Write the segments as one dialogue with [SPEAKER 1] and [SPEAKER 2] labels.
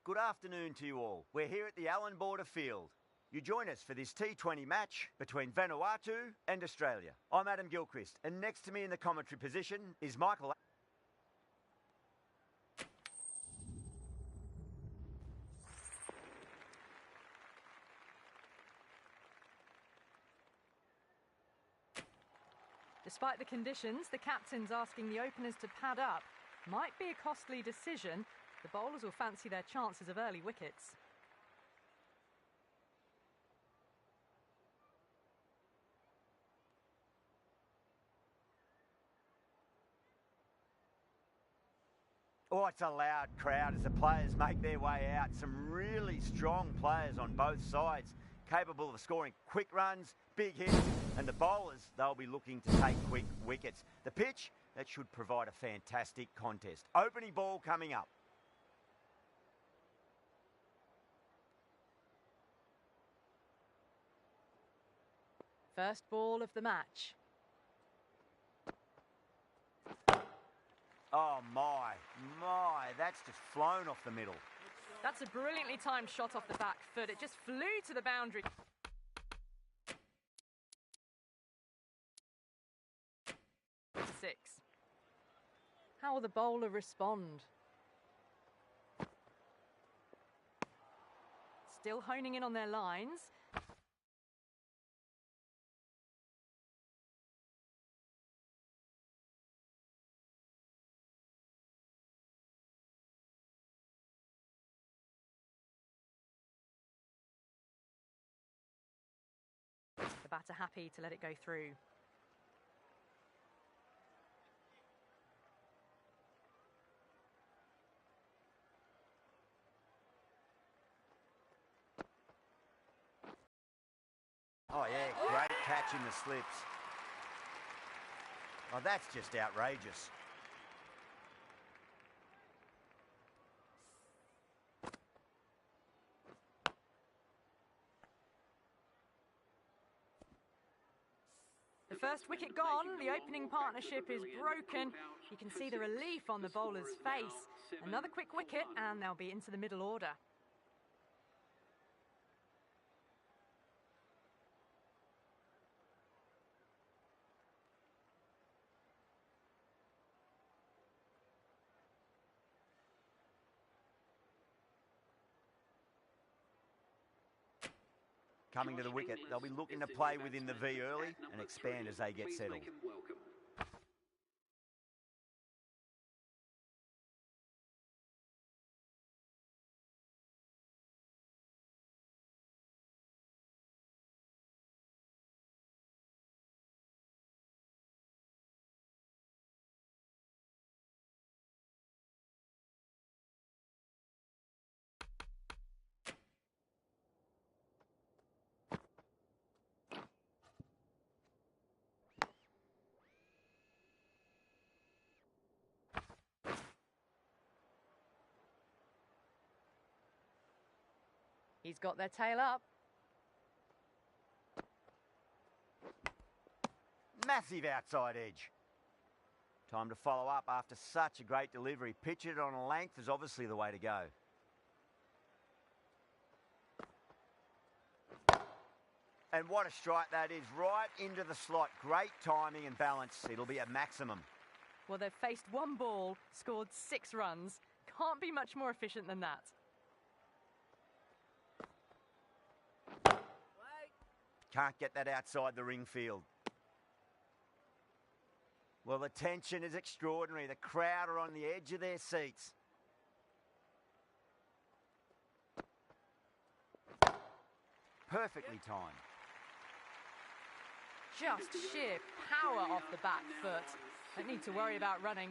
[SPEAKER 1] good afternoon to you all. We're here at the Allan Border Field. You join us for this T20 match between Vanuatu and Australia. I'm Adam Gilchrist, and next to me in the commentary position is Michael.
[SPEAKER 2] Despite the conditions, the captain's asking the openers to pad up. Might be a costly decision. The bowlers will fancy their chances of early wickets.
[SPEAKER 1] Oh, it's a loud crowd as the players make their way out. Some really strong players on both sides, capable of scoring quick runs, big hits, and the bowlers, they'll be looking to take quick wickets. The pitch, that should provide a fantastic contest. Opening ball coming up.
[SPEAKER 2] First ball of the match.
[SPEAKER 1] Oh my, that's just flown off the middle.
[SPEAKER 2] That's a brilliantly timed shot off the back foot. It just flew to the boundary. Six. How will the bowler respond? Still honing in on their lines. The batter happy to let it go through.
[SPEAKER 1] Oh yeah, great catch in the slips. Oh, that's just outrageous.
[SPEAKER 2] The first wicket gone, the opening partnership is broken. You can see the relief on the bowler's face. Another quick wicket and they'll be into the middle order.
[SPEAKER 1] Coming to the wicket, they'll be looking to play within the V early and expand as they get settled.
[SPEAKER 2] He's got their tail up.
[SPEAKER 1] Massive outside edge. Time to follow up after such a great delivery. Pitch it on a length is obviously the way to go. And what a strike that is, right into the slot. Great timing and balance. It'll be at maximum.
[SPEAKER 2] Well, they've faced one ball, scored 6 runs. Can't be much more efficient than that.
[SPEAKER 1] Can't get that outside the ring field. Well, the tension is extraordinary. The crowd are on the edge of their seats. Perfectly timed.
[SPEAKER 2] Just sheer power off the back foot. Don't need to worry about running.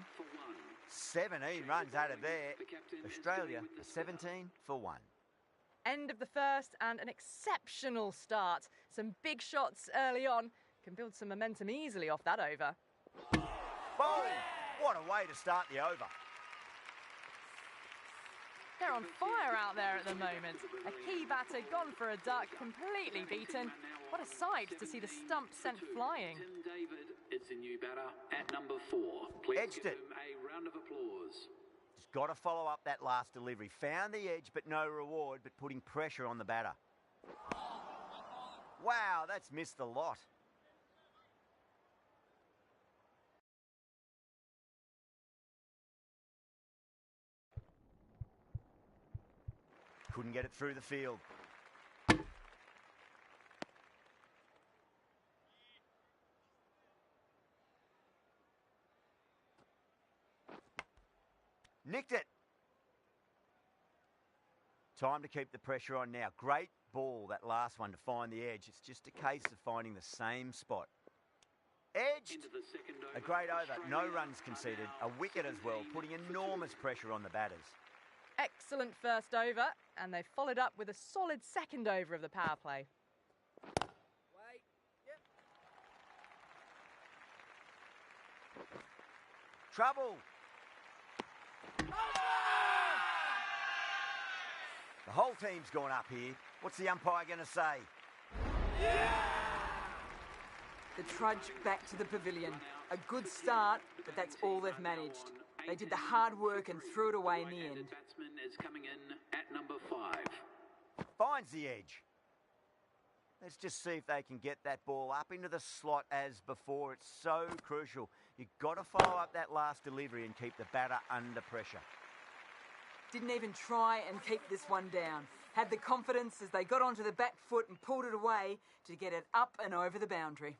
[SPEAKER 1] 17 runs out of there. Australia, 17 for 1.
[SPEAKER 2] End of the first and an exceptional start. Some big shots early on. Can build some momentum easily off that over.
[SPEAKER 1] Boom! What a way to start the over.
[SPEAKER 2] They're on fire out there at the moment. A key batter gone for a duck, completely beaten. What a sight to see the stump sent flying.
[SPEAKER 3] David, it's a new batter at number 4. Please
[SPEAKER 1] Edged
[SPEAKER 3] give
[SPEAKER 1] it.
[SPEAKER 3] him a round of applause.
[SPEAKER 1] Just got to follow up that last delivery. Found the edge, but no reward, but putting pressure on the batter. Wow, that's missed the lot. Couldn't get it through the field. Nicked it. Time to keep the pressure on now. Great ball, that last one, to find the edge. It's just a case of finding the same spot. Edged. A great over. No runs conceded. A wicket as well, putting enormous pressure on the batters.
[SPEAKER 2] Excellent first over, and they followed up with a solid second over of the power play.
[SPEAKER 1] Trouble. The whole team's gone up here. What's the umpire going to say?
[SPEAKER 3] The trudge back to the pavilion. A good start, but that's all they've managed. They did the hard work and threw it away in the end.
[SPEAKER 4] Batsman is coming in at number 5.
[SPEAKER 1] Finds the edge. Let's just see if they can get that ball up into the slot as before. It's so crucial. You've got to follow up that last delivery and keep the batter under pressure.
[SPEAKER 3] Didn't even try and keep this one down. Had the confidence as they got onto the back foot and pulled it away to get it up and over the boundary.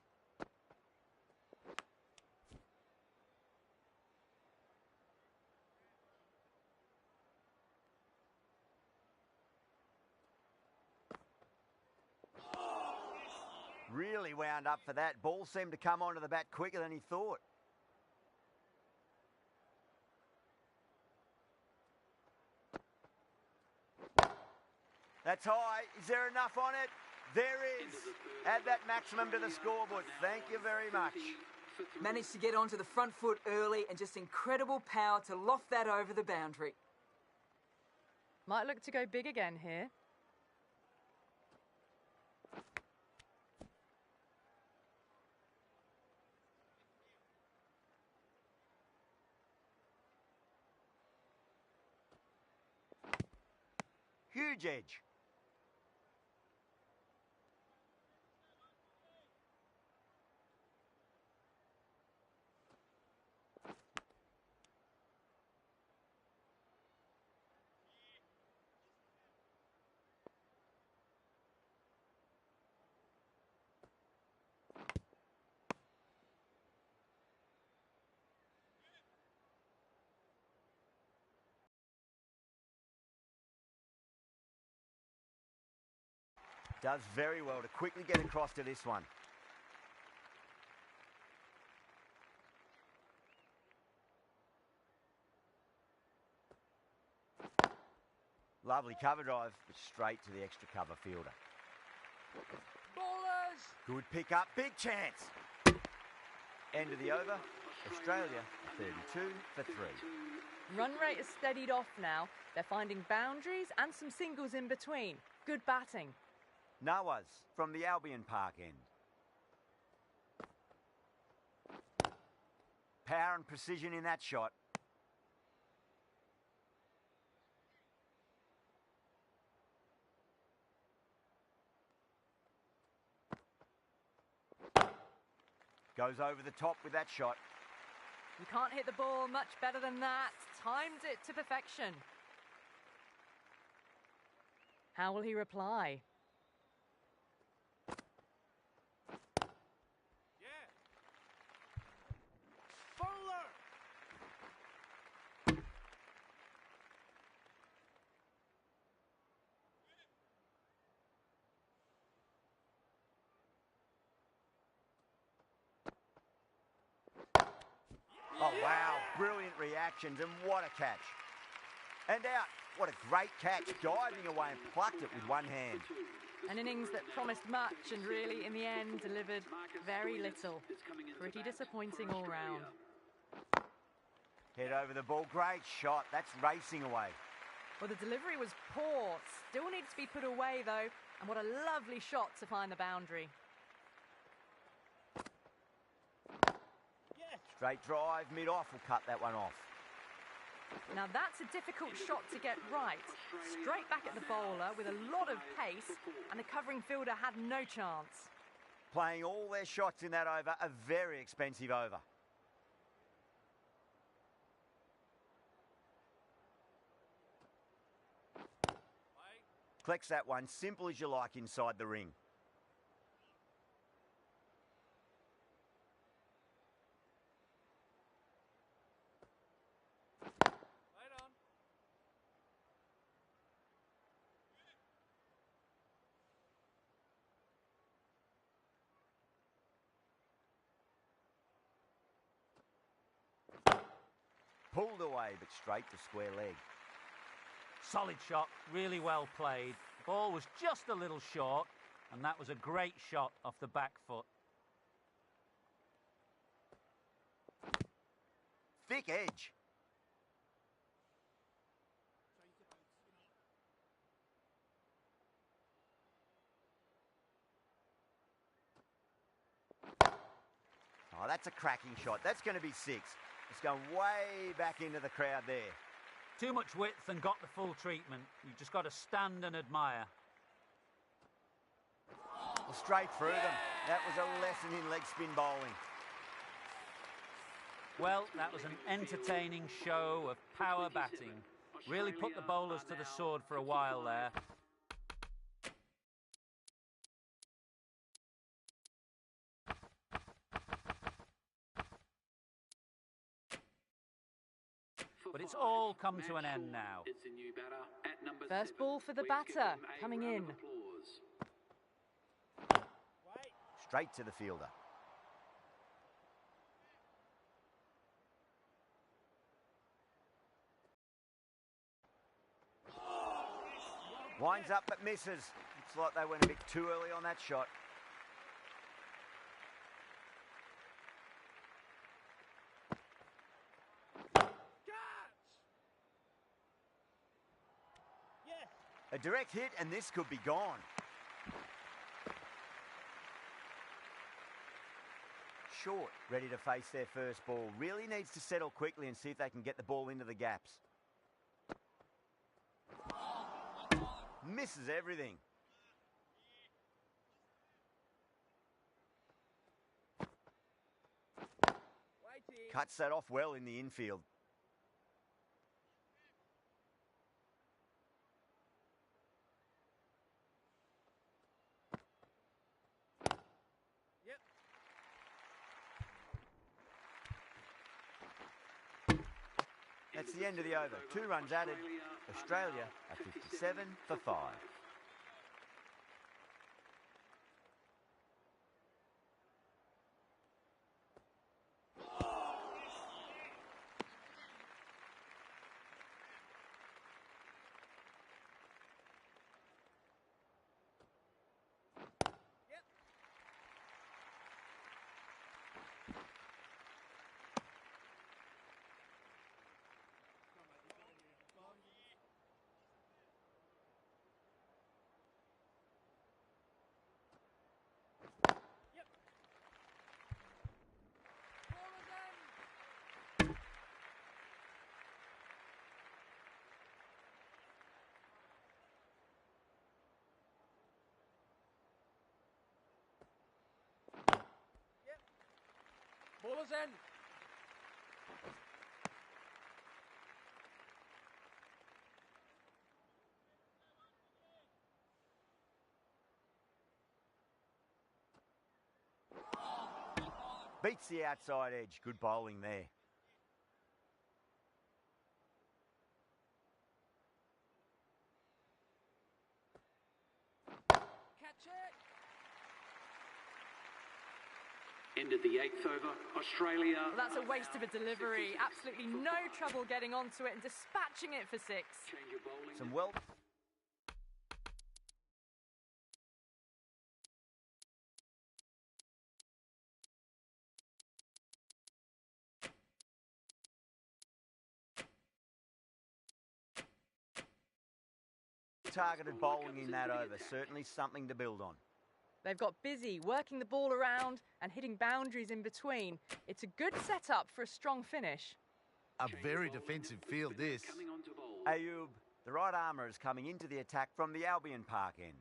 [SPEAKER 1] Really wound up for that. Ball seemed to come onto the bat quicker than he thought. That's high. Is there enough on it? There is. Add that maximum to the scoreboard. Thank you very much.
[SPEAKER 3] Managed to get onto the front foot early and just incredible power to loft that over the boundary.
[SPEAKER 2] Might look to go big again here.
[SPEAKER 1] Huge edge. Does very well to quickly get across to this one. Lovely cover drive, but straight to the extra cover fielder.
[SPEAKER 3] Ballers!
[SPEAKER 1] Good pick up, big chance. End of the over. Australia 32 for 3.
[SPEAKER 2] Run rate has steadied off now. They're finding boundaries and some singles in between. Good batting.
[SPEAKER 1] Nawaz from the Albion Park end. Power and precision in that shot. Goes over the top with that shot.
[SPEAKER 2] You can't hit the ball much better than that. Timed it to perfection. How will he reply?
[SPEAKER 1] Oh, wow. Brilliant reactions, and what a catch. And out. What a great catch. Diving away and plucked it with one hand.
[SPEAKER 2] An innings that promised much and really, in the end, delivered very little. Pretty disappointing all round.
[SPEAKER 1] Head over the ball. Great shot. That's racing away.
[SPEAKER 2] Well, the delivery was poor. Still needs to be put away, though. And what a lovely shot to find the boundary.
[SPEAKER 1] Straight drive, mid-off will cut that one off.
[SPEAKER 2] Now that's a difficult shot to get right. Straight back at the bowler with a lot of pace, and the covering fielder had no chance.
[SPEAKER 1] Playing all their shots in that over, a very expensive over. Collects that one, simple as you like inside the ring. Pulled away, but straight to square leg.
[SPEAKER 5] Solid shot, really well played. Ball was just a little short, and that was a great shot off the back foot.
[SPEAKER 1] Thick edge. Oh, that's a cracking shot. That's going to be 6. It's going way back into the crowd there.
[SPEAKER 5] Too much width and got the full treatment. You've just got to stand and admire.
[SPEAKER 1] Well, straight through them. That was a lesson in leg spin bowling.
[SPEAKER 5] Well, that was an entertaining show of power batting. Really put the bowlers to the sword for a while there. But it's all come to an end now.
[SPEAKER 2] First ball for the batter, coming in.
[SPEAKER 1] Straight to the fielder. Winds up but misses. Looks like they went a bit too early on that shot. A direct hit, and this could be gone. Short, ready to face their first ball. Really needs to settle quickly and see if they can get the ball into the gaps. Misses everything. Cuts that off well in the infield. That's the end of the over. 2 runs added. Australia are 57 for 5.
[SPEAKER 5] Ballers in.
[SPEAKER 1] Beats the outside edge. Good bowling there.
[SPEAKER 5] Catch it.
[SPEAKER 4] End of the 8th over, Australia.
[SPEAKER 2] Well, that's a waste of a delivery. Absolutely no trouble getting onto it and dispatching it for 6.
[SPEAKER 4] Change your bowling.
[SPEAKER 1] Some well... targeted bowling in that over. Certainly something to build on.
[SPEAKER 2] They've got busy working the ball around and hitting boundaries in between. It's a good setup for a strong finish.
[SPEAKER 6] A very defensive field, this.
[SPEAKER 1] Ayub, the right armour, is coming into the attack from the Albion Park end.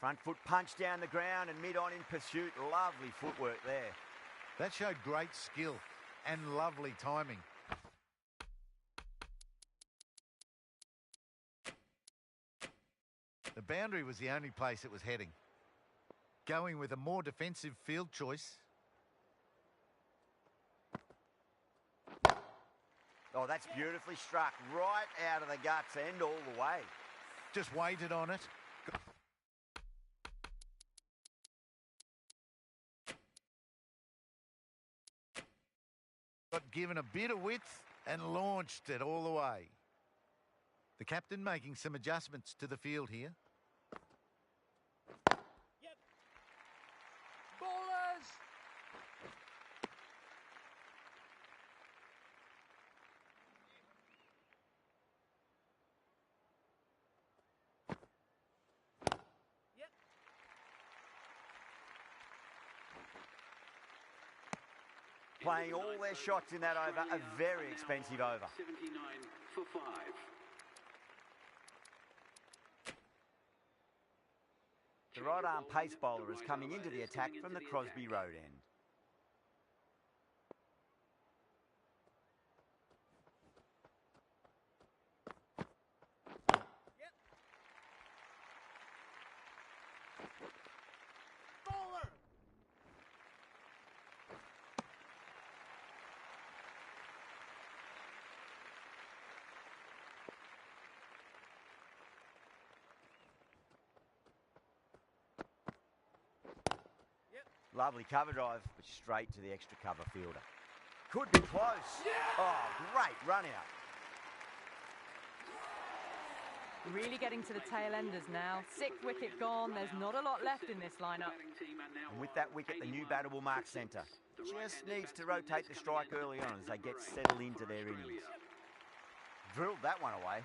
[SPEAKER 1] Front foot punch down the ground and mid-on in pursuit. Lovely footwork there.
[SPEAKER 6] That showed great skill and lovely timing. The boundary was the only place it was heading. Going with a more defensive field choice.
[SPEAKER 1] Oh, that's beautifully struck. Right out of the guts end all the way.
[SPEAKER 6] Just waited on it. Got given a bit of width and launched it all the way. The captain making some adjustments to the field here.
[SPEAKER 5] Ballers!
[SPEAKER 1] Playing all their shots in that over, a very expensive over.
[SPEAKER 4] 79 for 5.
[SPEAKER 1] The right arm pace bowler is coming into the attack from the Crosby Road end. Lovely cover drive, but straight to the extra cover fielder. Could be close. Oh, great run out.
[SPEAKER 2] Really getting to the tail enders now. 6th wicket gone. There's not a lot left in this lineup.
[SPEAKER 1] And with that wicket, the new batter will mark centre. Just needs to rotate the strike early on as they get settled into their innings. Drilled that one away.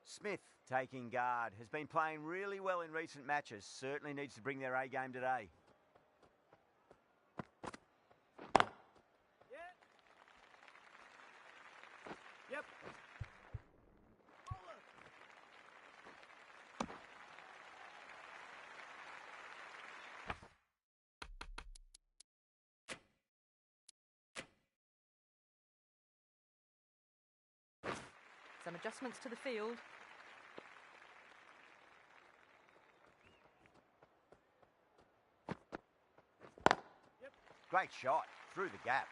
[SPEAKER 1] Smith, taking guard, has been playing really well in recent matches. Certainly needs to bring their A game today.
[SPEAKER 7] Yep.
[SPEAKER 2] Some adjustments to the field.
[SPEAKER 1] Great shot through the gap.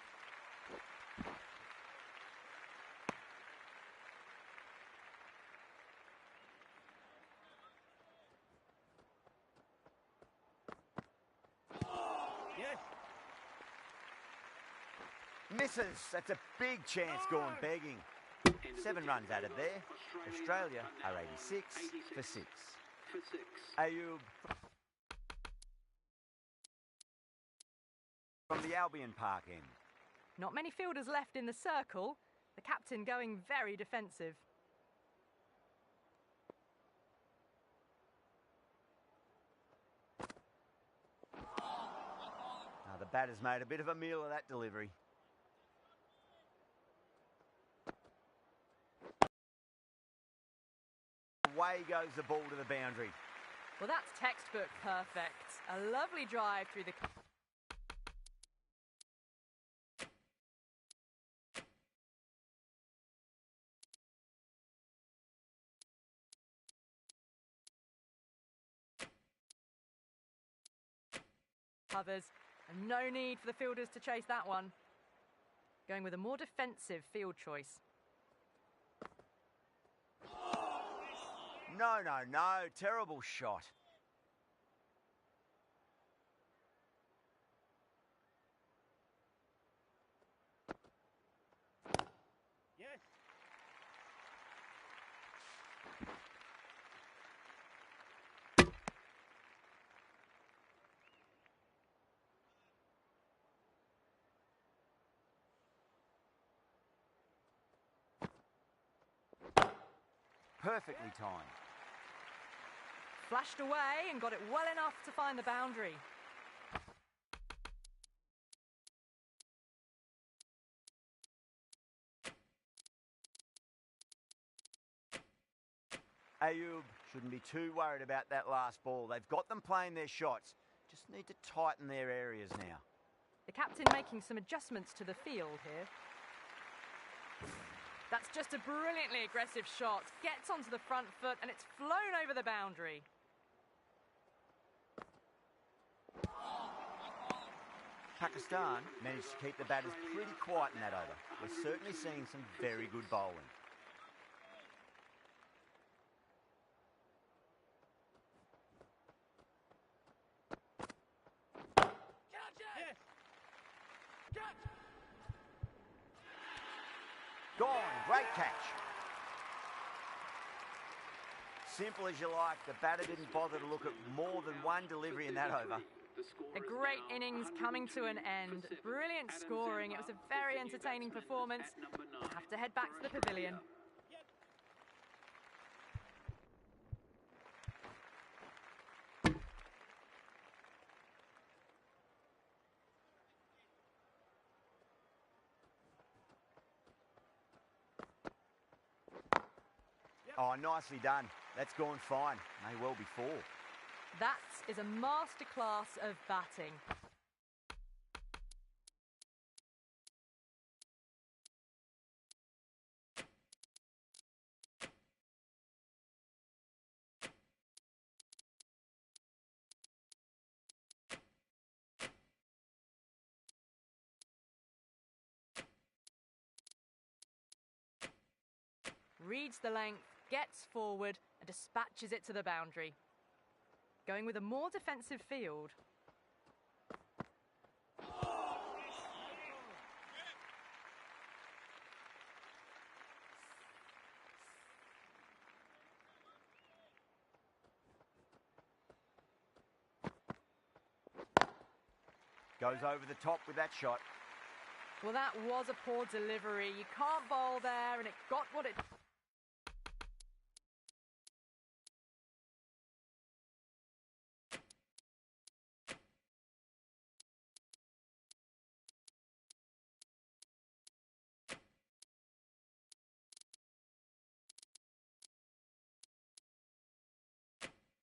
[SPEAKER 7] Yes.
[SPEAKER 1] Misses. That's a big chance gone begging. 7 runs added there. Australia are 86 for 6. Ayub from the Albion Park end.
[SPEAKER 2] Not many fielders left in the circle. The captain going very defensive.
[SPEAKER 1] Now the batter's made a bit of a meal of that delivery. Away goes the ball to the boundary.
[SPEAKER 2] Well, that's textbook perfect. A lovely drive through the... covers, and no need for the fielders to chase that one. Going with a more defensive field choice.
[SPEAKER 1] No, no, no. Terrible shot.
[SPEAKER 5] Yes.
[SPEAKER 1] Perfectly timed.
[SPEAKER 2] Flashed away and got it well enough to find the boundary.
[SPEAKER 1] Ayub shouldn't be too worried about that last ball. They've got them playing their shots. Just need to tighten their areas now.
[SPEAKER 2] The captain making some adjustments to the field here. That's just a brilliantly aggressive shot. Gets onto the front foot and it's flown over the boundary.
[SPEAKER 1] Pakistan managed to keep the batters pretty quiet in that over. We're certainly seeing some very good bowling. Gone, great catch. Simple as you like, the batter didn't bother to look at more than one delivery in that over.
[SPEAKER 2] A great innings coming to an end. Brilliant scoring. It was a very entertaining performance. I have to head back to the pavilion.
[SPEAKER 1] Oh, nicely done. That's gone fine. May well be four.
[SPEAKER 2] That is a masterclass of batting. Reads the length, gets forward and dispatches it to the boundary. Going with a more defensive field.
[SPEAKER 1] Goes over the top with that shot.
[SPEAKER 2] Well, that was a poor delivery. You can't bowl there and it got what it...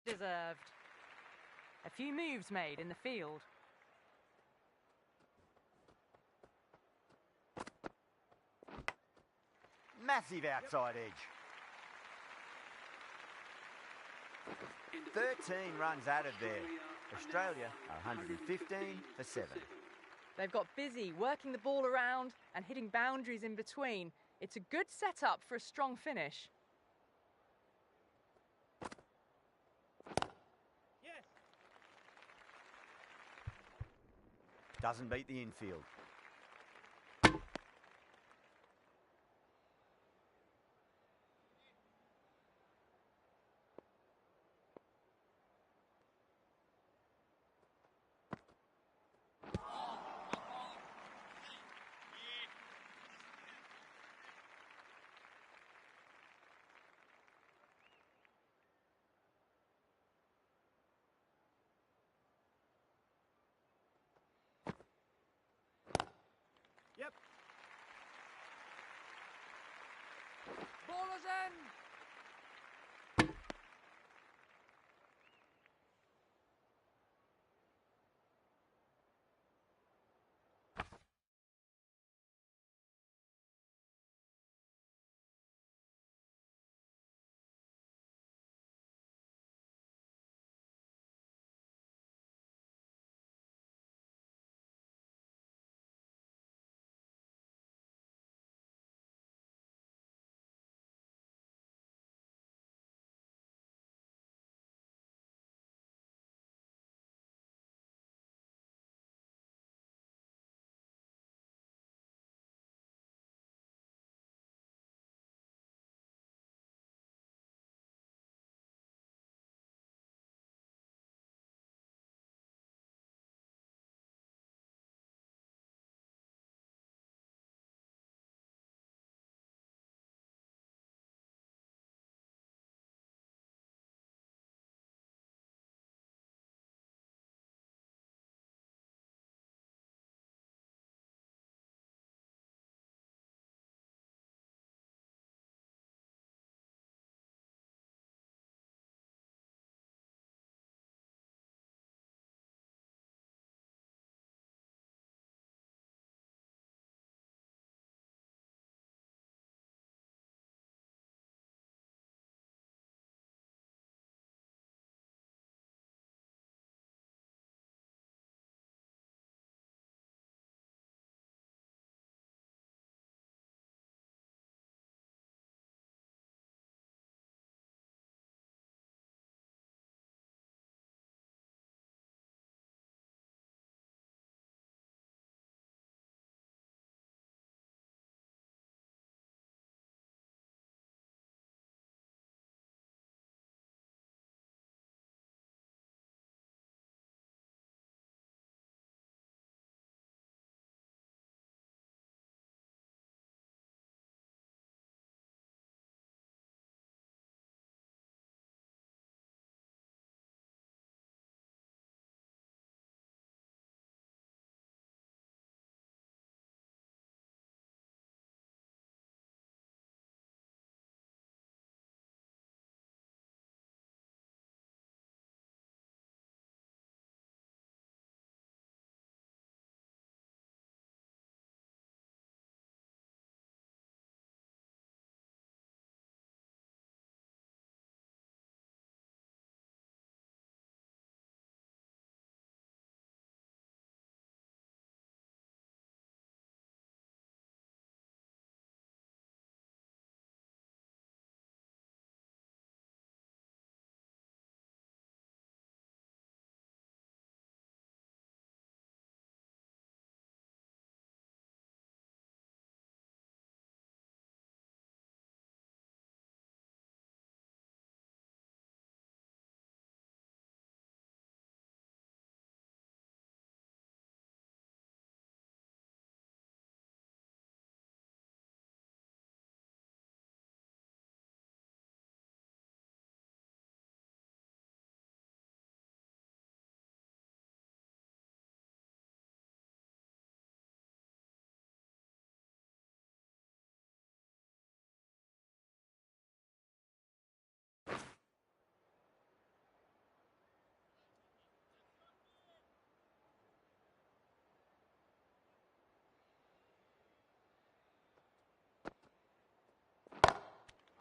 [SPEAKER 2] deserved. A few moves made in the field.
[SPEAKER 1] Massive outside edge. 13 runs added there. Australia are 115 for 7.
[SPEAKER 2] They've got busy working the ball around and hitting boundaries in between. It's a good setup for a strong finish.
[SPEAKER 1] Doesn't beat the infield.
[SPEAKER 3] Ballers in!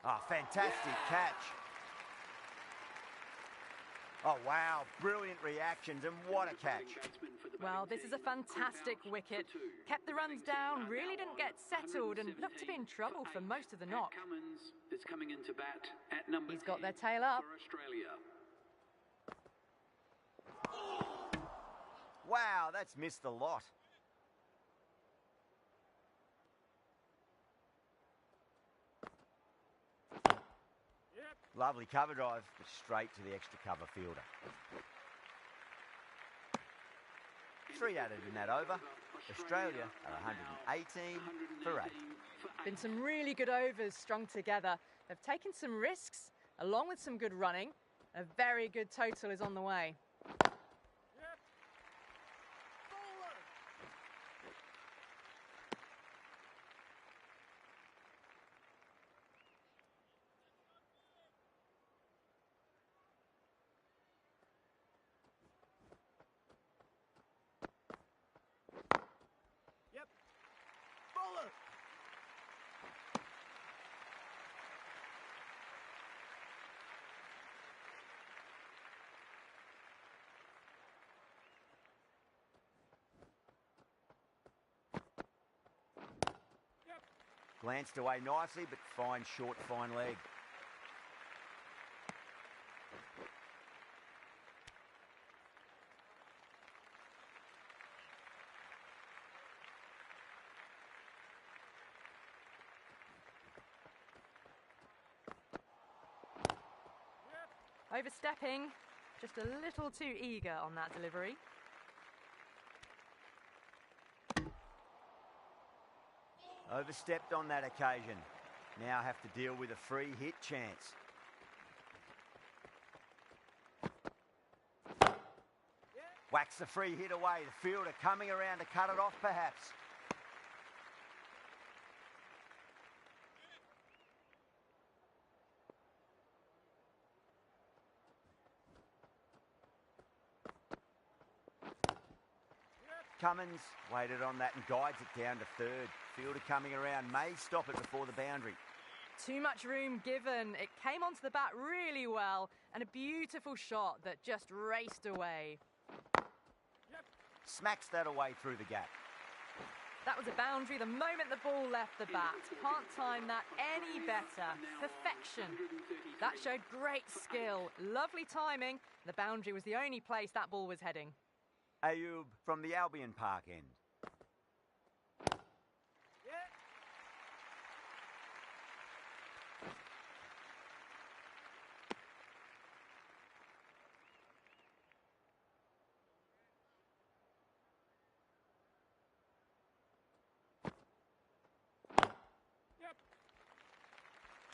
[SPEAKER 1] Oh, fantastic catch. Oh, wow, brilliant reactions, and what a catch.
[SPEAKER 2] Well, this is a fantastic wicket. Kept the runs down, really didn't get settled, and looked to be in trouble for most of the knock.
[SPEAKER 4] Is coming into bat at number
[SPEAKER 2] He's got
[SPEAKER 4] 10
[SPEAKER 2] their tail up.
[SPEAKER 4] for Australia.
[SPEAKER 1] Wow, that's missed the lot. Lovely cover drive, but straight to the extra cover fielder. 3 added in that over. Australia are 118 for 8.
[SPEAKER 2] Been some really good overs strung together. They've taken some risks, along with some good running. A very good total is on the way.
[SPEAKER 1] Glanced away nicely, but fine short, fine leg.
[SPEAKER 2] Overstepping, just a little too eager on that delivery.
[SPEAKER 1] Overstepped on that occasion. Now have to deal with a free hit chance. Whacks the free hit away. The fielder coming around to cut it off perhaps. Cummins waited on that and guides it down to third. Fielder coming around, may stop it before the boundary.
[SPEAKER 2] Too much room given. It came onto the bat really well, and a beautiful shot that just raced away.
[SPEAKER 1] Smacks that away through the gap.
[SPEAKER 2] That was a boundary the moment the ball left the bat. Can't time that any better. Perfection. That showed great skill. Lovely timing. The boundary was the only place that ball was heading.
[SPEAKER 1] Ayub from the Albion Park end.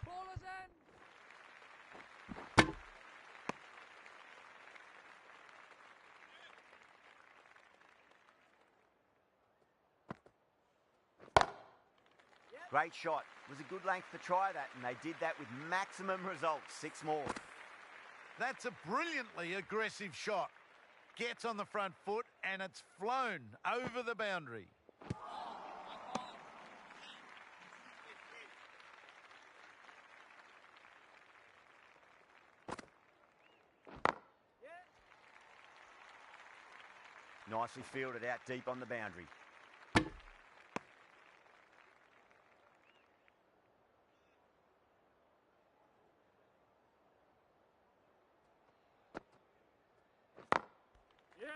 [SPEAKER 3] Ballers in.
[SPEAKER 1] Great shot. It was a good length to try that, and they did that with maximum results. 6 more.
[SPEAKER 6] That's a brilliantly aggressive shot. Gets on the front foot and it's flown over the boundary.
[SPEAKER 1] Nicely fielded out deep on the boundary.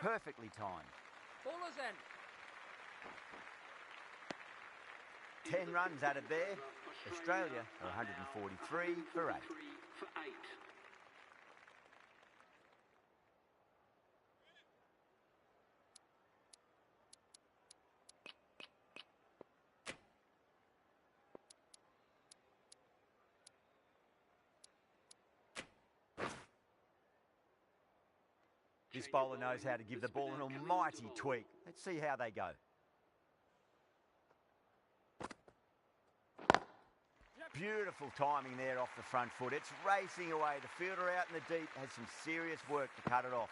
[SPEAKER 1] Perfectly timed.
[SPEAKER 3] Ballers in.
[SPEAKER 1] 10 runs added there. Australia are 143 for 8. This bowler knows how to give the ball an almighty tweak. Let's see how they go. Beautiful timing there off the front foot. It's racing away. The fielder out in the deep has some serious work to cut it off.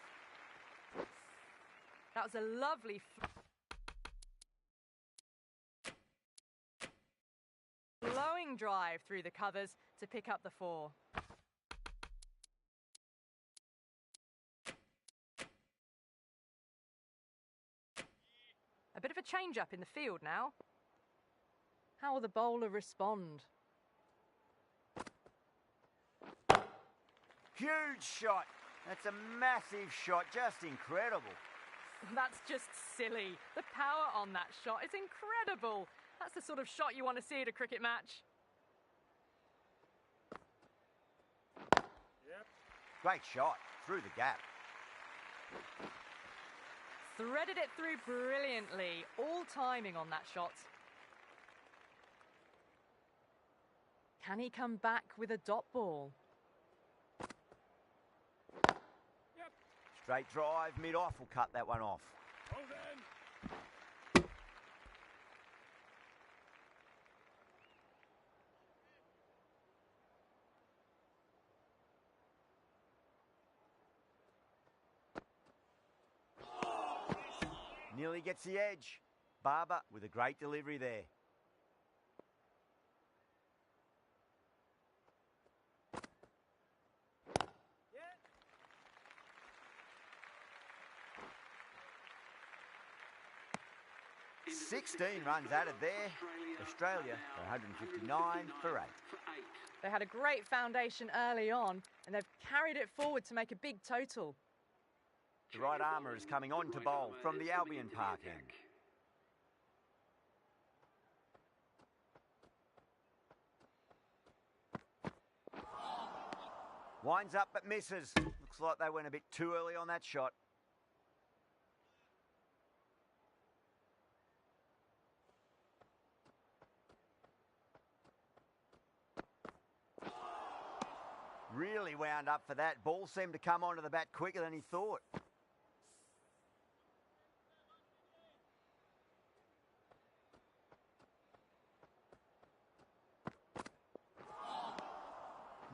[SPEAKER 2] That was a lovely flowing swing drive through the covers to pick up the 4. A bit of a change-up in the field now. How will the bowler respond?
[SPEAKER 1] Huge shot. That's a massive shot, just incredible.
[SPEAKER 2] That's just silly. The power on that shot is incredible. That's the sort of shot you want to see at a cricket match.
[SPEAKER 1] Great shot, through the gap.
[SPEAKER 2] Threaded it through brilliantly. All timing on that shot. Can he come back with a dot ball?
[SPEAKER 1] Straight drive, mid-off will cut that one off. Nearly gets the edge. Barber with a great delivery there. Yeah. 16 runs added there. Australia 159 for 8.
[SPEAKER 2] They had a great foundation early on and they've carried it forward to make a big total.
[SPEAKER 1] The right armour is coming on to bowl from the Albion Park end. Winds up but misses. Looks like they went a bit too early on that shot. Really wound up for that. Ball seemed to come onto the bat quicker than he thought.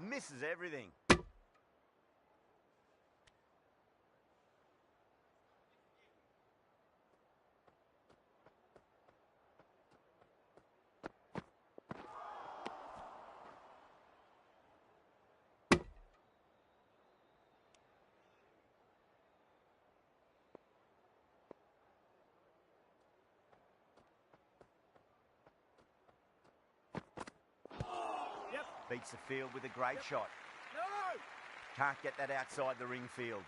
[SPEAKER 1] Misses everything. Beats the field with a great shot. No! Can't get that outside the ring field.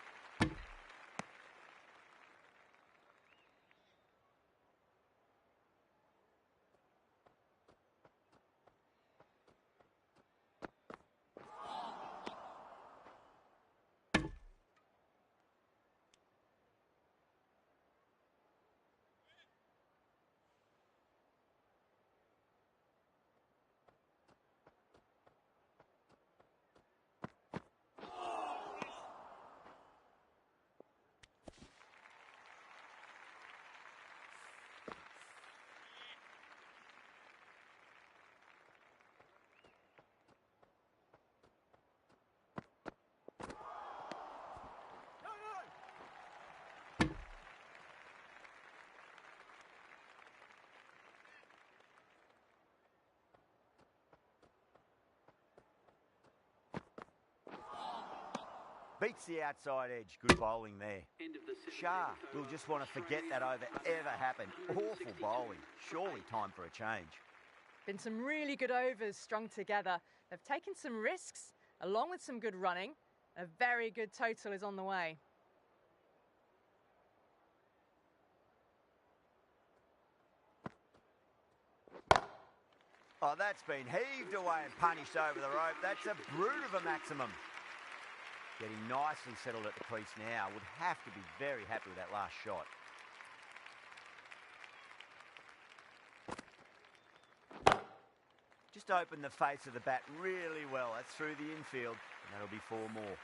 [SPEAKER 1] Beats the outside edge. Good bowling there. Shah will just want to forget that over ever happened. Awful bowling. Surely time for a change.
[SPEAKER 2] Been some really good overs strung together. They've taken some risks, along with some good running. A very good total is on the way.
[SPEAKER 1] Oh, that's been heaved away and punished over the rope. That's a brute of a maximum. Getting nicely settled at the crease now. Would have to be very happy with that last shot. Just opened the face of the bat really well. That's through the infield, and that'll be 4 more.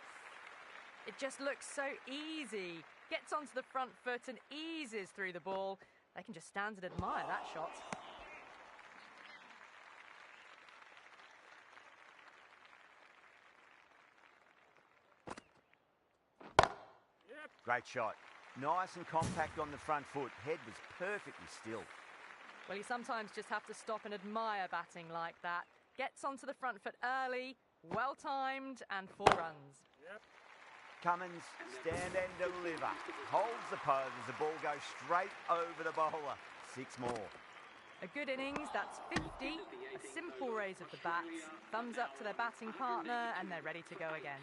[SPEAKER 2] It just looks so easy. Gets onto the front foot and eases through the ball. They can just stand and admire that shot.
[SPEAKER 1] Great shot. Nice and compact on the front foot. Head was perfectly still.
[SPEAKER 2] Well, you sometimes just have to stop and admire batting like that. Gets onto the front foot early, well timed, and 4 runs.
[SPEAKER 1] Cummins, stand and deliver. Holds the pose as the ball goes straight over the bowler. 6 more.
[SPEAKER 2] A good innings, that's 50. A simple raise of the bats. Thumbs up to their batting partner, and they're ready to go again.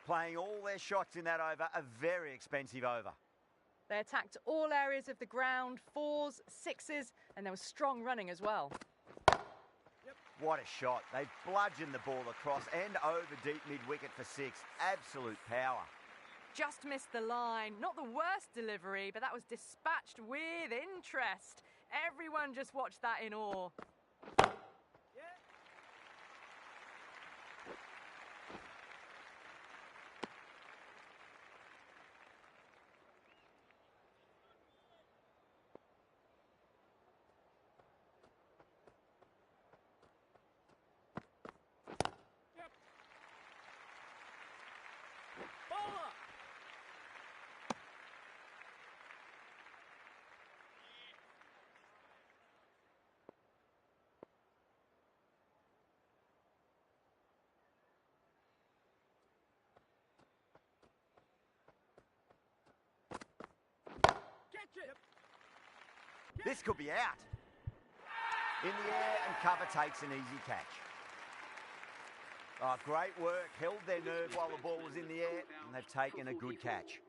[SPEAKER 1] Playing all their shots in that over, a very expensive over.
[SPEAKER 2] They attacked all areas of the ground, 4s, 6s, and there was strong running as well.
[SPEAKER 1] What a shot. They bludgeoned the ball across and over deep mid-wicket for 6. Absolute power.
[SPEAKER 2] Just missed the line. Not the worst delivery, but that was dispatched with interest. Everyone just watched that in awe.
[SPEAKER 1] This could be out. In the air and cover takes an easy catch. Oh, great work. Held their nerve while the ball was in the air, and they've taken a good catch.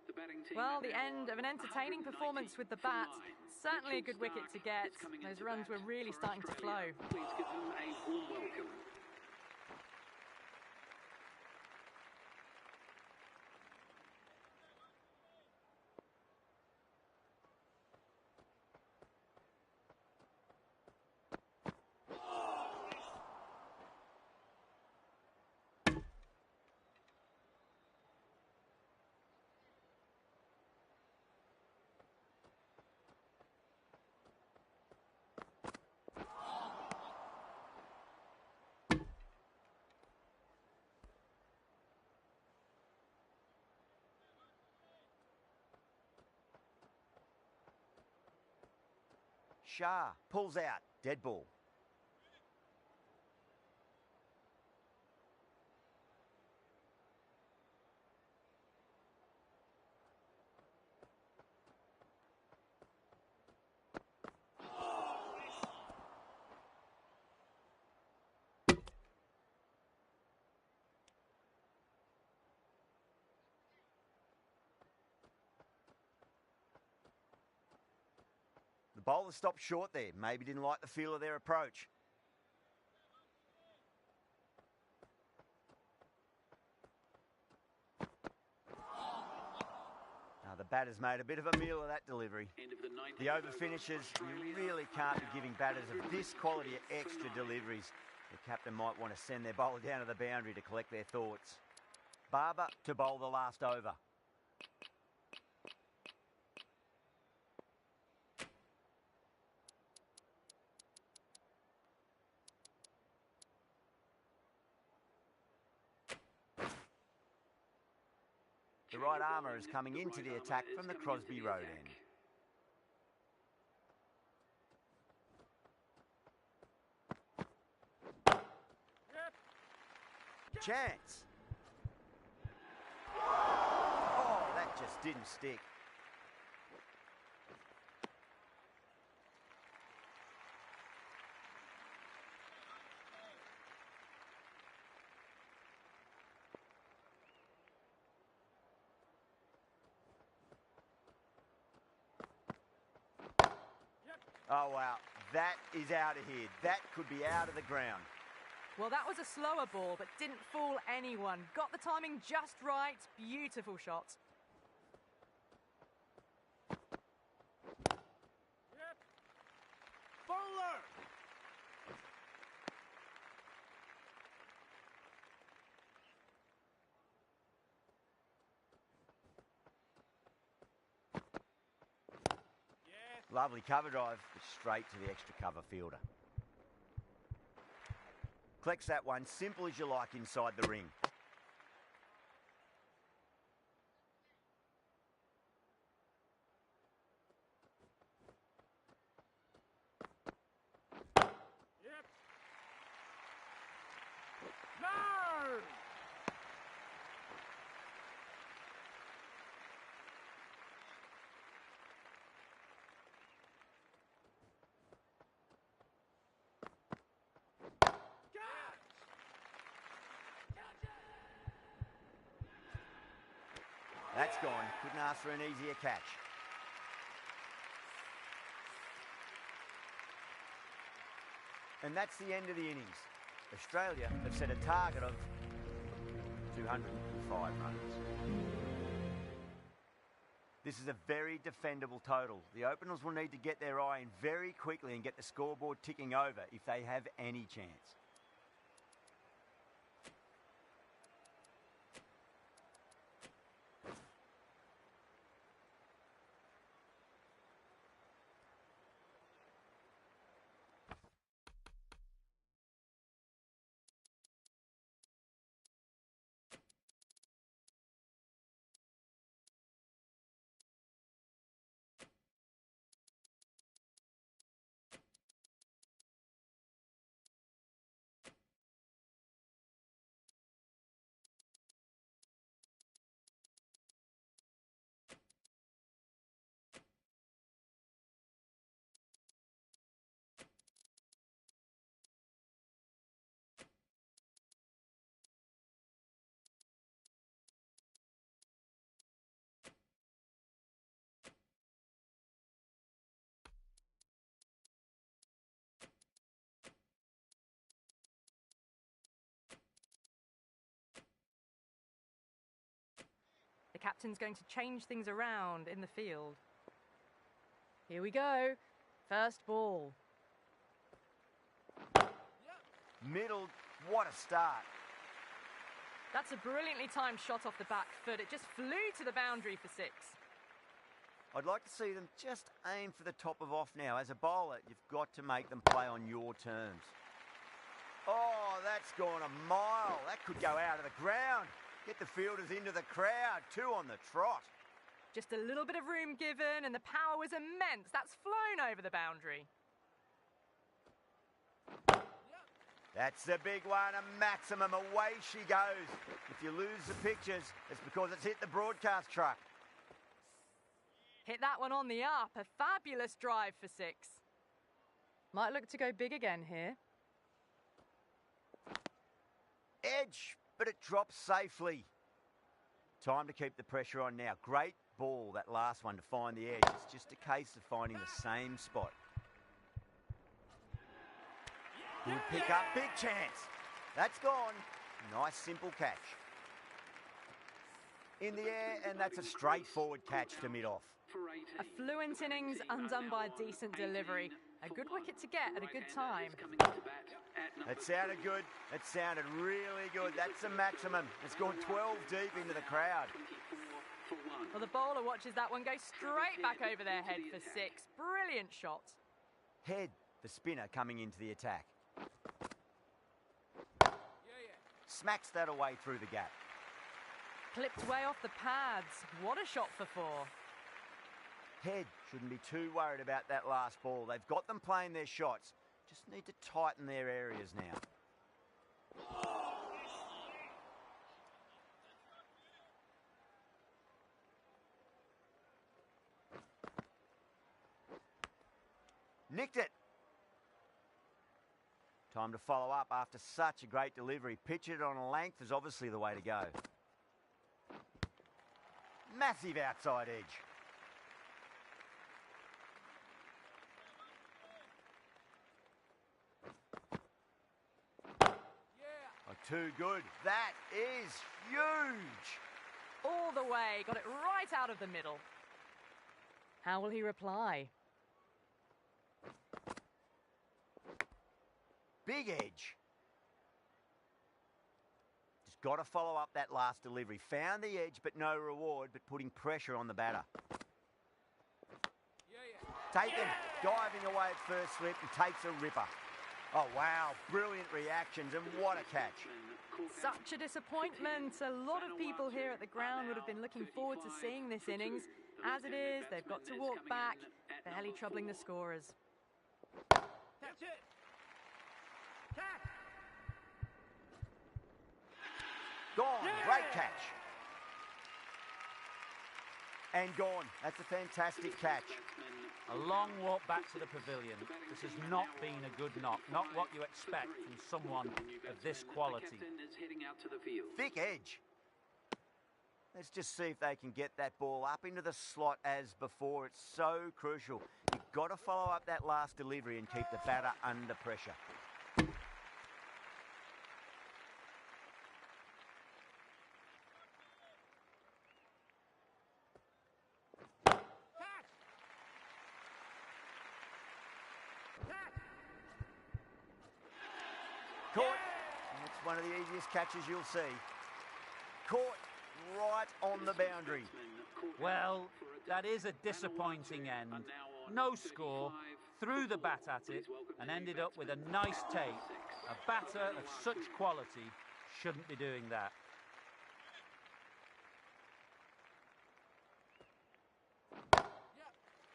[SPEAKER 2] Well, the end of an entertaining performance with the bat. Certainly a good wicket to get. Those runs were really starting to flow.
[SPEAKER 4] Please give them a warm welcome.
[SPEAKER 1] Shah pulls out. Dead ball. The bowler stopped short there. Maybe didn't like the feel of their approach. Now the batter's made a bit of a meal of that delivery. The over finishes, you really can't be giving batters of this quality extra deliveries. The captain might want to send their bowler down to the boundary to collect their thoughts. Barber to bowl the last over. The right armour is coming into the attack from the Crosby Road end. Chance. Oh, that just didn't stick. Oh, wow. That is out of here. That could be out of the ground.
[SPEAKER 2] Well, that was a slower ball, but didn't fool anyone. Got the timing just right. Beautiful shot.
[SPEAKER 6] Bowler!
[SPEAKER 1] Lovely cover drive, but straight to the extra cover fielder. Collects that one, simple as you like inside the ring. That's gone. Couldn't ask for an easier catch. And that's the end of the innings. Australia have set a target of 205 runs. This is a very defendable total. The openers will need to get their eye in very quickly and get the scoreboard ticking over if they have any chance.
[SPEAKER 2] The captain's going to change things around in the field. Here we go. First ball.
[SPEAKER 1] Middle, what a start.
[SPEAKER 2] That's a brilliantly timed shot off the back foot. It just flew to the boundary for 6.
[SPEAKER 1] I'd like to see them just aim for the top of off now. As a bowler, you've got to make them play on your terms. Oh, that's gone a mile. That could go out of the ground. Get the fielders into the crowd. 2 on the trot.
[SPEAKER 2] Just a little bit of room given, and the power was immense. That's flown over the boundary.
[SPEAKER 1] That's the big one, a maximum. Away she goes. If you lose the pictures, it's because it's hit the broadcast truck.
[SPEAKER 2] Hit that one on the up. A fabulous drive for 6. Might look to go big again here.
[SPEAKER 1] Edge, but it drops safely. Time to keep the pressure on now. Great ball, that last one, to find the edge. It's just a case of finding the same spot. Good pick up, big chance. That's gone. Nice, simple catch. In the air, and that's a straightforward catch to mid-off.
[SPEAKER 2] A fluent innings undone by a decent delivery. A good wicket to get at a good time.
[SPEAKER 1] It sounded good. It sounded really good. That's the maximum. It's gone 12 deep into the crowd.
[SPEAKER 2] Well, the bowler watches that one go straight back over their head for 6. Brilliant shot.
[SPEAKER 1] Head, the spinner, coming into the attack. Smacks that away through the gap.
[SPEAKER 2] Clipped way off the pads. What a shot for 4.
[SPEAKER 1] Head shouldn't be too worried about that last ball. They've got them playing their shots. Just need to tighten their areas now. Nicked it. Time to follow up after such a great delivery. Pitch it on a length is obviously the way to go. Massive outside edge. Too good. That is huge.
[SPEAKER 2] All the way. Got it right out of the middle. How will he reply?
[SPEAKER 1] Big edge. Just got to follow up that last delivery. Found the edge, but no reward, but putting pressure on the batter. Taken, diving away at first slip and takes a ripper. Oh, wow, brilliant reactions, and what a catch.
[SPEAKER 2] Such a disappointment. A lot of people here at the ground would have been looking forward to seeing this innings. As it is, they've got to walk back, barely troubling the scorers.
[SPEAKER 7] Catch it! Catch!
[SPEAKER 1] Gone, great catch. And gone. That's a fantastic catch.
[SPEAKER 5] A long walk back to the pavilion. This has not been a good knock. Not what you expect from someone of this quality.
[SPEAKER 1] Thick edge. Let's just see if they can get that ball up into the slot as before. It's so crucial. You've got to follow up that last delivery and keep the batter under pressure. Caught. That's one of the easiest catches you'll see. Caught right on the boundary.
[SPEAKER 5] Well, that is a disappointing end. No score, threw the bat at it and ended up with a nice take. A batter of such quality shouldn't be doing that.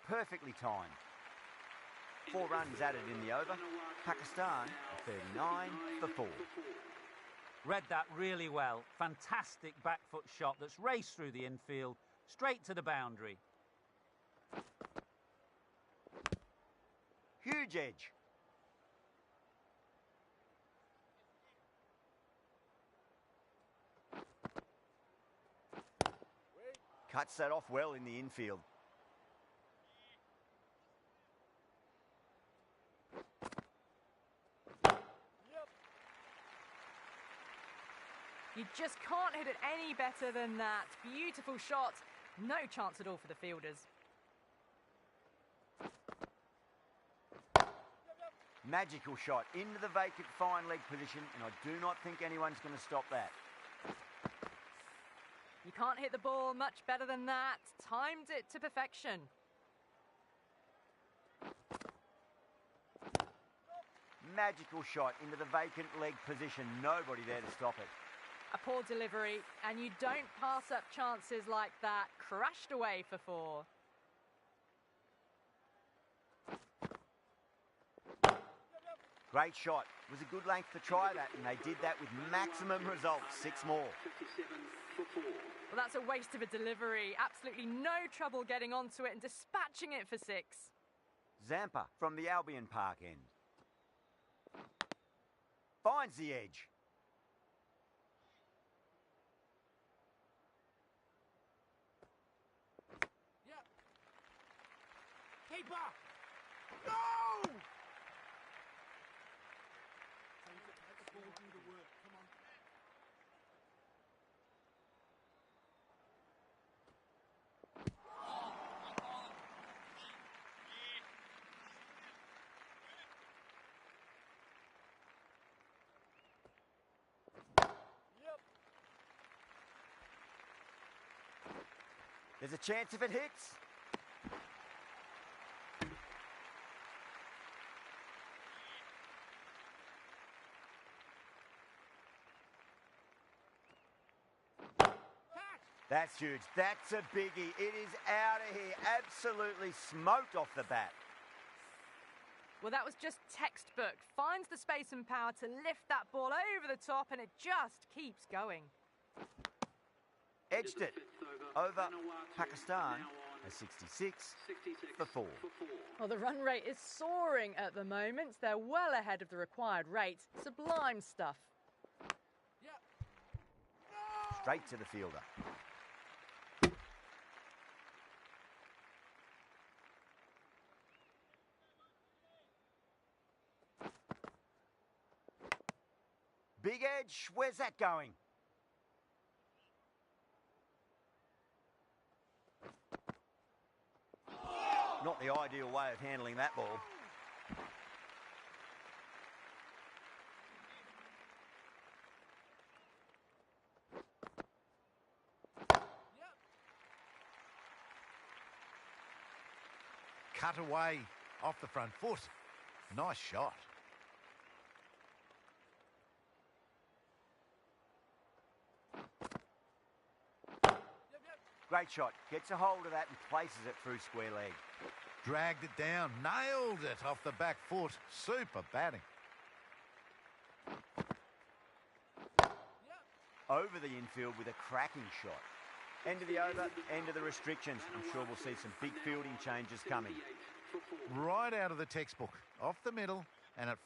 [SPEAKER 1] Perfectly timed. 4 runs added in the over. Pakistan 39 for 4.
[SPEAKER 5] Read that really well. Fantastic back foot shot that's raced through the infield, straight to the boundary.
[SPEAKER 1] Huge edge. Cuts that off well in the infield.
[SPEAKER 2] You just can't hit it any better than that. Beautiful shot. No chance at all for the fielders.
[SPEAKER 1] Magical shot into the vacant fine leg position, and I do not think anyone's going to stop that.
[SPEAKER 2] You can't hit the ball much better than that. Timed it to perfection.
[SPEAKER 1] Magical shot into the vacant leg position. Nobody there to stop it.
[SPEAKER 2] A poor delivery, and you don't pass up chances like that. Crashed away for 4.
[SPEAKER 1] Great shot. It was a good length to try that, and they did that with maximum results. 6 more.
[SPEAKER 4] 57 for 4.
[SPEAKER 2] Well, that's a waste of a delivery. Absolutely no trouble getting onto it and dispatching it for 6.
[SPEAKER 1] Zampa from the Albion Park end. Finds the edge.
[SPEAKER 7] Keeper! No!
[SPEAKER 1] There's a chance if it hits. That's huge. That's a biggie. It is out of here. Absolutely smoked off the bat.
[SPEAKER 2] Well, that was just textbook. Finds the space and power to lift that ball over the top, and it just keeps going.
[SPEAKER 1] Edged it over Pakistan, a 66 for 4.
[SPEAKER 2] Well, the run rate is soaring at the moment. They're well ahead of the required rate. Sublime stuff.
[SPEAKER 1] Straight to the fielder. Big edge. Where's that going? Not the ideal way of handling that ball.
[SPEAKER 6] Cut away off the front foot. Nice shot.
[SPEAKER 1] Great shot. Gets a hold of that and places it through square leg.
[SPEAKER 6] Dragged it down. Nailed it off the back foot. Super batting.
[SPEAKER 1] Over the infield with a cracking shot. End of the over, end of the restrictions. I'm sure we'll see some big fielding changes coming.
[SPEAKER 6] Right out of the textbook. Off the middle and it...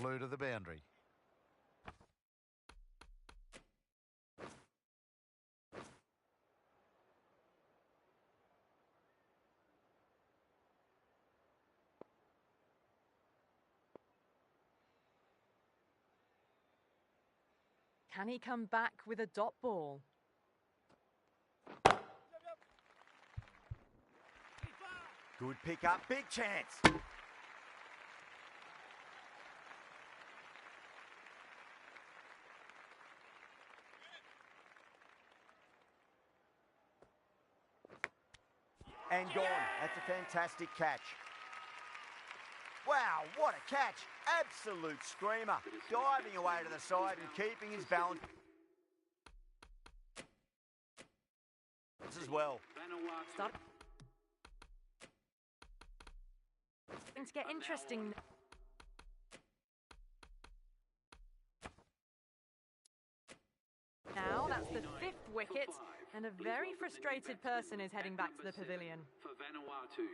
[SPEAKER 6] flew to the boundary.
[SPEAKER 2] Can he come back with a dot ball?
[SPEAKER 1] Good pick up, big chance. And gone. That's a fantastic catch. Wow, what a catch. Absolute screamer. Diving away to the side and keeping his balance as well.
[SPEAKER 2] Starting to get interesting. Now that's the 5th wicket, and a very frustrated person is heading back to the pavilion.
[SPEAKER 4] For Vanuatu.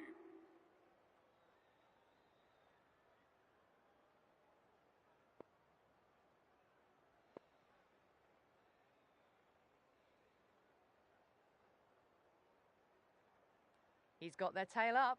[SPEAKER 2] He's got their tail up.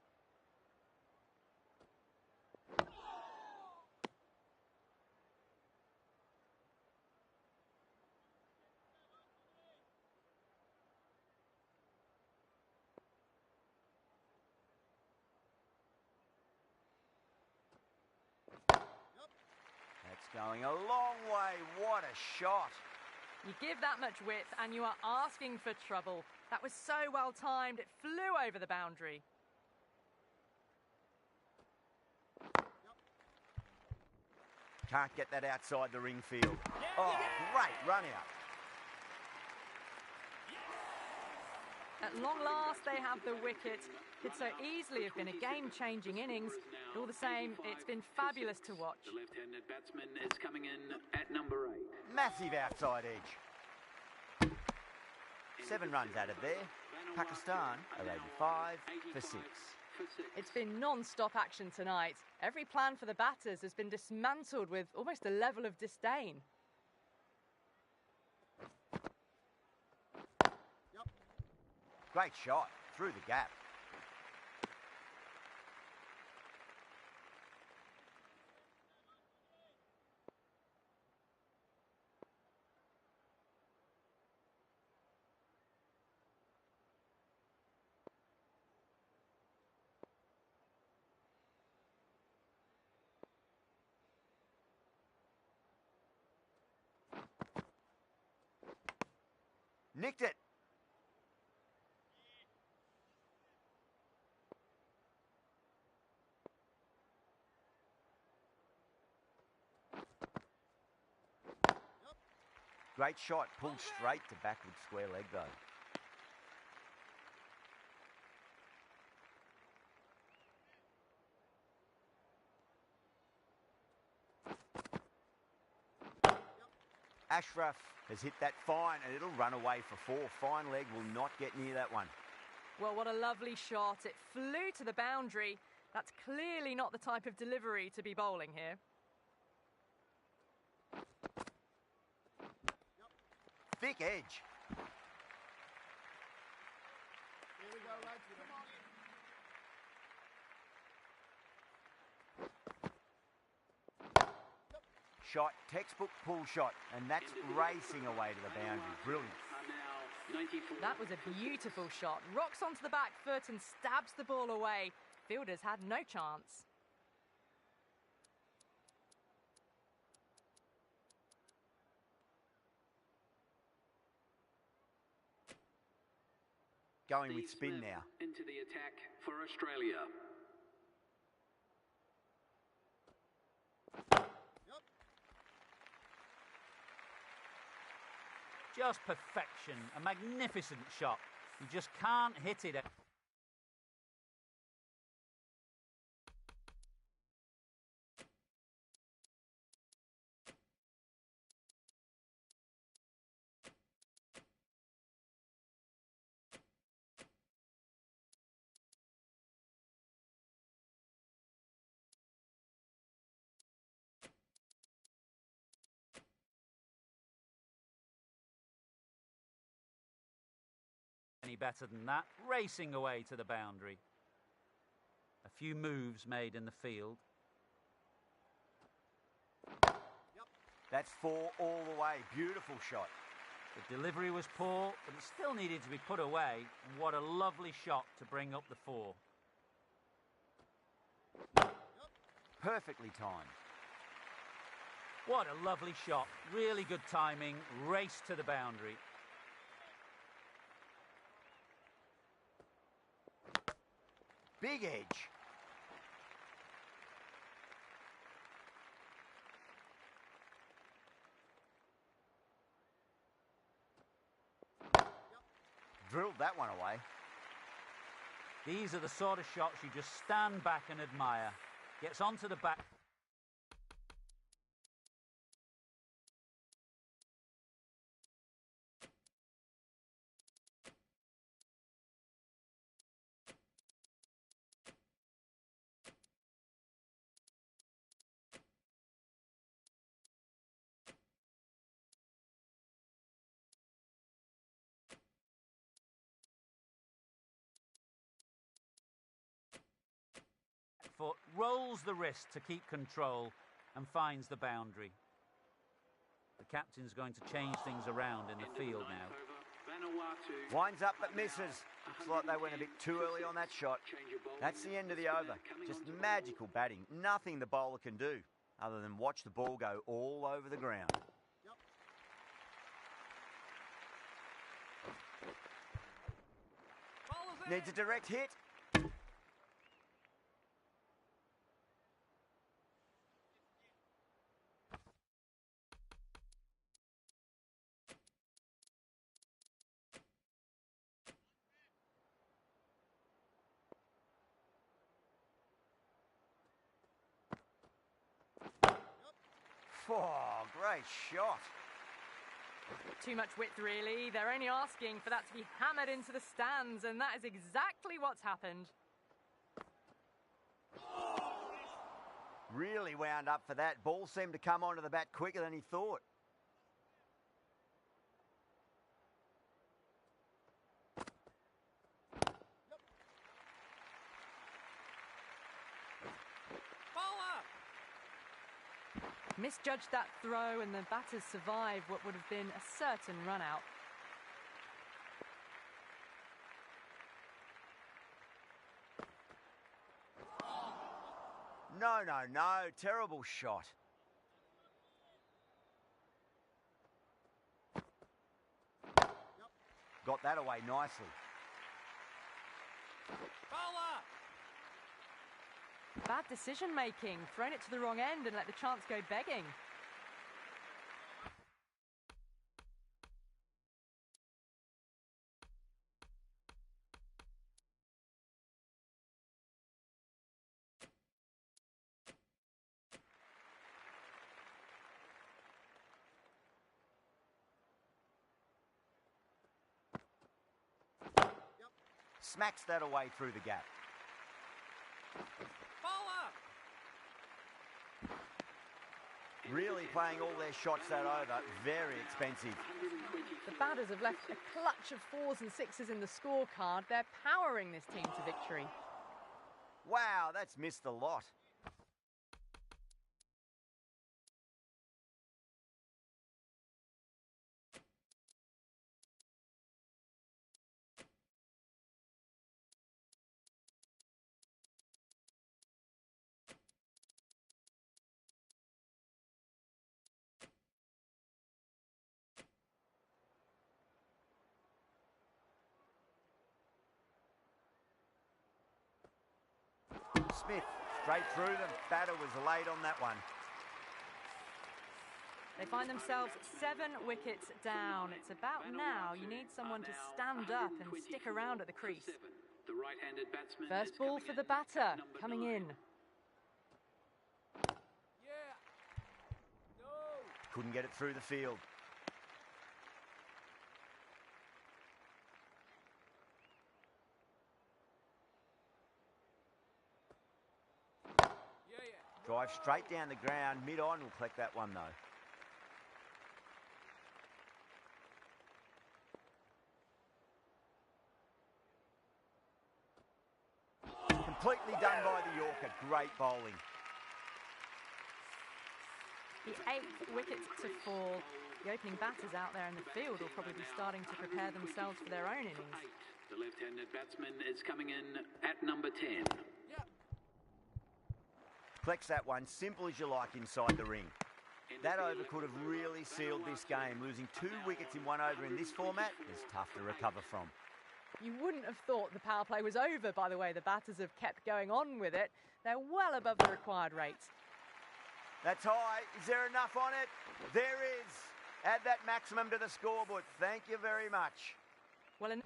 [SPEAKER 1] That's going a long way. What a shot.
[SPEAKER 2] You give that much width and you are asking for trouble. That was so well timed, it flew over the boundary.
[SPEAKER 1] Can't get that outside the ring field. Oh, great run out.
[SPEAKER 2] At long last, they have the wicket. Could so easily have been a game-changing innings. All the same, it's been fabulous to watch.
[SPEAKER 4] The left-handed batsman is coming in at number 8.
[SPEAKER 1] Massive outside edge. 7 runs out of there. Pakistan are 85 for 6.
[SPEAKER 2] It's been non-stop action tonight. Every plan for the batters has been dismantled with almost a level of disdain.
[SPEAKER 1] Great shot through the gap. Nicked it. Great shot, pulled straight to backward square leg though. Ashraf has hit that fine and it'll run away for 4. Fine leg will not get near that one.
[SPEAKER 2] Well, what a lovely shot. It flew to the boundary. That's clearly not the type of delivery to be bowling here.
[SPEAKER 1] Thick edge.
[SPEAKER 7] Here we go, lads. Come on.
[SPEAKER 1] Shot, textbook pull shot, and that's racing away to the boundary. Brilliant.
[SPEAKER 2] That was a beautiful shot. Rocks onto the back foot and stabs the ball away. Fielders had no chance.
[SPEAKER 1] Going with spin now.
[SPEAKER 4] Into the attack for Australia.
[SPEAKER 5] Just perfection, a magnificent shot. You just can't hit it. any better than that, racing away to the boundary. A few moves made in the field.
[SPEAKER 1] That's 4 all the way. Beautiful shot.
[SPEAKER 5] The delivery was poor, but it still needed to be put away. And what a lovely shot to bring up the 4.
[SPEAKER 1] Perfectly timed.
[SPEAKER 5] What a lovely shot. Really good timing. Race to the boundary.
[SPEAKER 1] Big edge. Drilled that one away.
[SPEAKER 5] These are the sort of shots you just stand back and admire. Gets onto the back. Foot, rolls the wrist to keep control and finds the boundary. The captain's going to change things around in the field now.
[SPEAKER 1] Winds up but misses. Looks like they went a bit too early on that shot. That's the end of the over. Just magical batting. Nothing the bowler can do other than watch the ball go all over the ground. Needs a direct hit. Oh, great shot.
[SPEAKER 2] Too much width, really. They're only asking for that to be hammered into the stands, and that is exactly what's happened.
[SPEAKER 1] Really wound up for that. Ball seemed to come onto the bat quicker than he thought.
[SPEAKER 2] Misjudged that throw, and the batters survived what would have been a certain run-out.
[SPEAKER 1] No, no, no. Terrible shot. Got that away nicely.
[SPEAKER 2] Bad decision-making. Thrown it to the wrong end and let the chance go begging.
[SPEAKER 1] Smacks that away through the gap. Really playing all their shots that over. Very expensive.
[SPEAKER 2] The batters have left a clutch of 4s and 6s in the scorecard. They're powering this team to victory.
[SPEAKER 1] Wow, that's missed a lot. Smith, straight through them. Batter was late on that one.
[SPEAKER 2] They find themselves 7 wickets down. It's about now you need someone to stand up and stick around at the crease. First ball for the batter, coming in.
[SPEAKER 1] Couldn't get it through the field. Drive straight down the ground. Mid-on will collect that one, though. Completely done by the Yorker. Great bowling.
[SPEAKER 2] The 8th wicket to fall. The opening batters out there in the field will probably be starting to prepare themselves for their own innings.
[SPEAKER 4] The left-handed batsman is coming in at number 10.
[SPEAKER 1] Flex that one, simple as you like inside the ring. That over could have really sealed this game. Losing 2 wickets in one over in this format is tough to recover from.
[SPEAKER 2] You wouldn't have thought the power play was over by the way the batters have kept going on with it. They're well above the required rate.
[SPEAKER 1] That's high. Is there enough on it? There is. Add that maximum to the scoreboard. Thank you very much.
[SPEAKER 2] Well, enough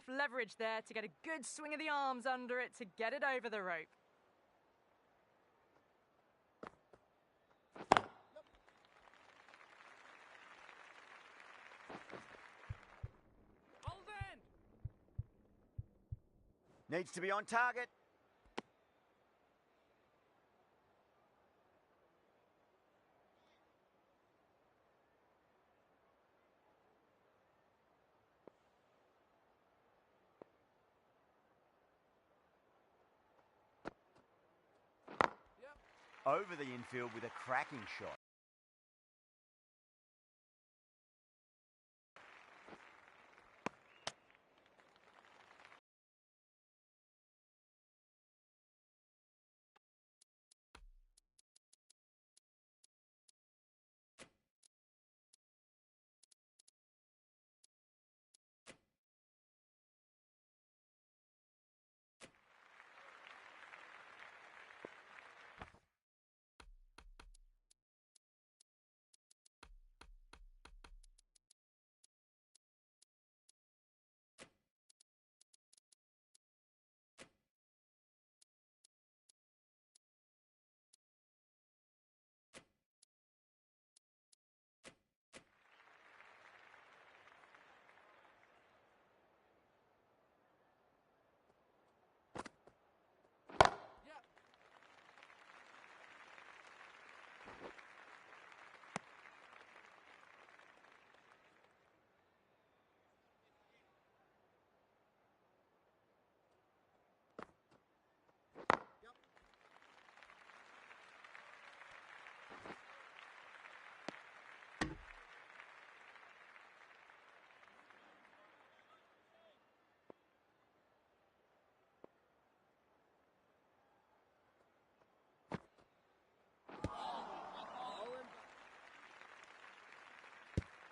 [SPEAKER 2] leverage there to get a good swing of the arms under it to get it over the rope.
[SPEAKER 1] Needs to be on target. Over the infield with a cracking shot.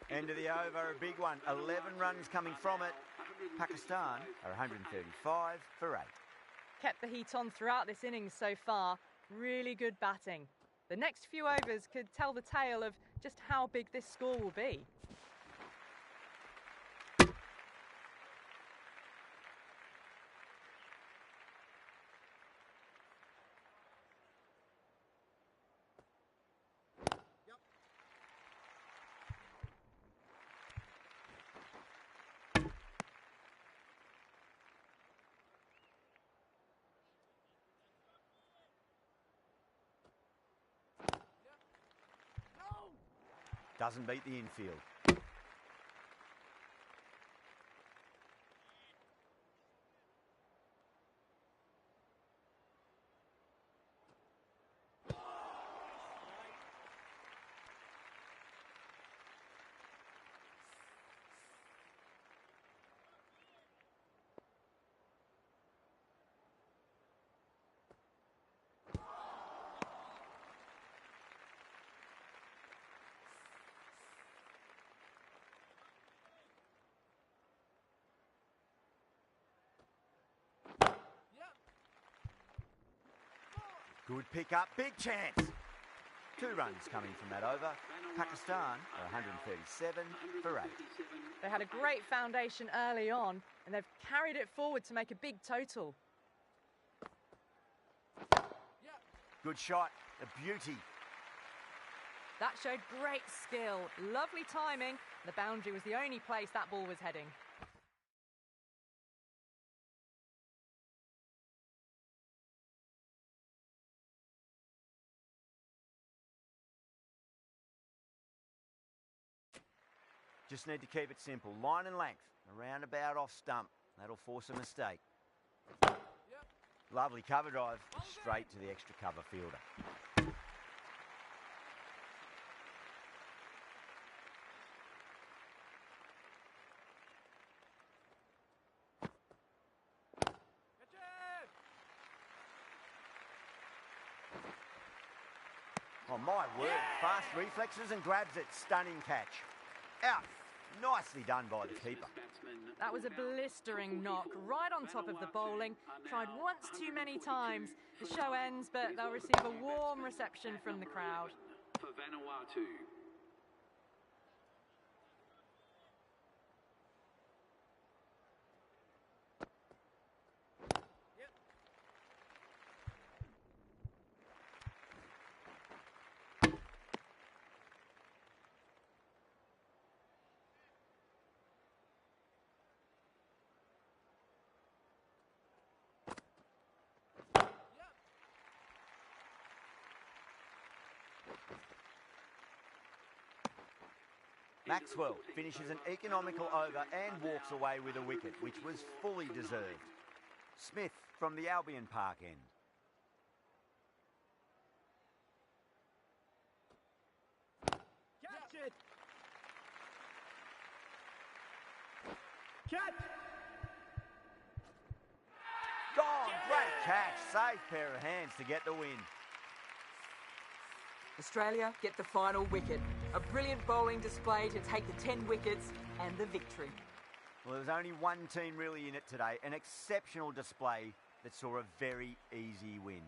[SPEAKER 1] End of the over, a big one. 11 runs coming from it. Pakistan are 135 for 8.
[SPEAKER 2] Kept the heat on throughout this innings so far. Really good batting. The next few overs could tell the tale of just how big this score will be.
[SPEAKER 1] Doesn't beat the infield. Good pick up, big chance. 2 runs coming from that over. Pakistan are 137 for 8.
[SPEAKER 2] They had a great foundation early on and they've carried it forward to make a big total.
[SPEAKER 1] Good shot, a beauty.
[SPEAKER 2] That showed great skill, lovely timing. The boundary was the only place that ball was heading.
[SPEAKER 1] Just need to keep it simple. Line and length. A roundabout off stump. That'll force a mistake. Lovely cover drive. Straight to the extra cover fielder. Oh, my word. Fast reflexes and grabs it. Stunning catch. Out. Nicely done by the keeper.
[SPEAKER 2] That was a blistering knock, right on top of the bowling. Tried once too many times. The show ends, but they'll receive a warm reception from the crowd.
[SPEAKER 4] For Vanuatu.
[SPEAKER 1] Maxwell finishes an economical over and walks away with a wicket, which was fully deserved. Smith from the Albion Park end.
[SPEAKER 7] Catch it! Catch!
[SPEAKER 1] Gone! Great catch. Safe pair of hands to get the win.
[SPEAKER 3] Australia get the final wicket. A brilliant bowling display to take the 10 wickets and the victory.
[SPEAKER 1] Well, there was only one team really in it today. An exceptional display that saw a very easy win.